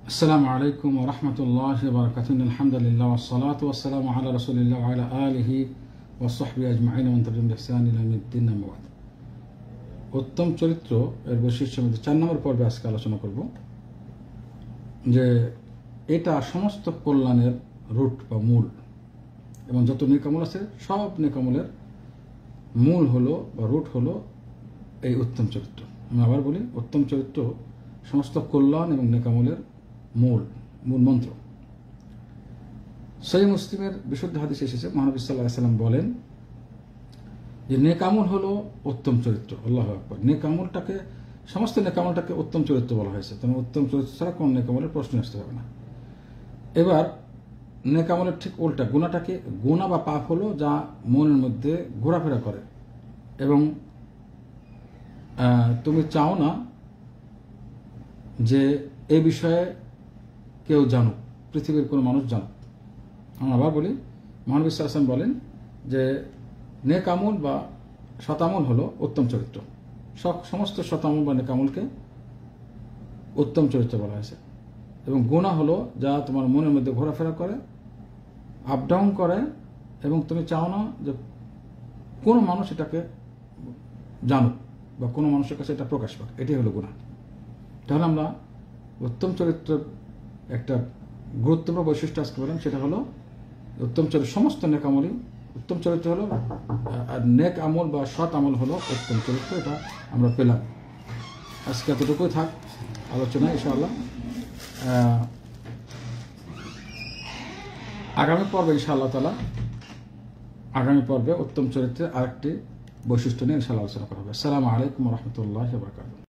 السلام عليكم ورحمة الله وبركاته. الحمد لله والصلاة والسلام على رسول الله وعلى آله وصحبه أجمعين ومن تبعهم بإحسان إلى يوم الدين أما بعد. উত্তম চরিত্র এর বৈশিষ্ট্যের মধ্যে 4 নম্বর পর্বে আজকে আলোচনা করব যে এটা সমস্ত কল্যাণের রুট বা মূল, এবং যত নেকামল আছে সব নেকামলের মূল হলো বা রুট হলো এই উত্তম চরিত্র। আমি আবার বলি, উত্তম চরিত্র সমস্ত কল্যাণ এবং নেকামলের মূল মন্ত্র। সহিহ মুসলিমের বিশুদ্ধ হাদিস এসেছে, মহানবী সাল্লাল্লাহু আলাইহি ওয়াসাল্লাম বলেন যে নেকামল হলো উত্তম চরিত্র। আল্লাহু আকবার। নেকামলটাকে, সমস্ত নেকামলটাকে উত্তম চরিত্র বলা হয়েছে। তেমন উত্তম চরিত্র ছাড়া কোন নেকামলের প্রশ্ন আসতে হবে না। এবার নেকামলের ঠিক উল্টা, গুনাহটাকে, গুনাহ বা পাপ হলো যা মনের মধ্যে ঘোরাফেরা করে এবং তুমি চাও না যে এই বিষয়ে কেউ জানুক, পৃথিবীর কোনো মানুষ জানুক। আমি আবার বলি, মহানবী সাল্লাল্লাহু আলাইহি ওয়াসাল্লাম বলেন যে নেকামল বা শতামল হলো উত্তম চরিত্র। সমস্ত শতামল বা নেকামলকে উত্তম চরিত্র বলা হয়েছে। এবং গুনাহ হলো যা তোমার মনের মধ্যে ঘোরাফেরা করে, আপ ডাউন করে, এবং তুমি চাও না যে কোনো মানুষ এটাকে জানুক বা কোনো মানুষের কাছে এটা প্রকাশ পাক। এটাই হলো গুনাহ। তাহলে আমরা উত্তম চরিত্রের একটা গুরুত্বপূর্ণ বৈশিষ্ট্য আজকে বললাম, সেটা হলো উত্তম চরিত্র। সমস্ত নেকামলই উত্তম চরিত্র হলো, আর নেক আমল বা সৎ আমল হলো উত্তম চরিত্র। এটা আমরা পেলাম। আজকে এতটুকুই থাক আলোচনা, ইনশাআল্লাহ আগামী পর্বে ইনশাআল্লাহ তাআলা আগামী পর্বে উত্তম চরিত্রের আরেকটি বৈশিষ্ট্য নিয়ে ইনশাআল্লাহ আলোচনা করা হবে। আসসালামু আলাইকুম ওয়া রাহমাতুল্লাহি ওয়া বারাকাতুহু।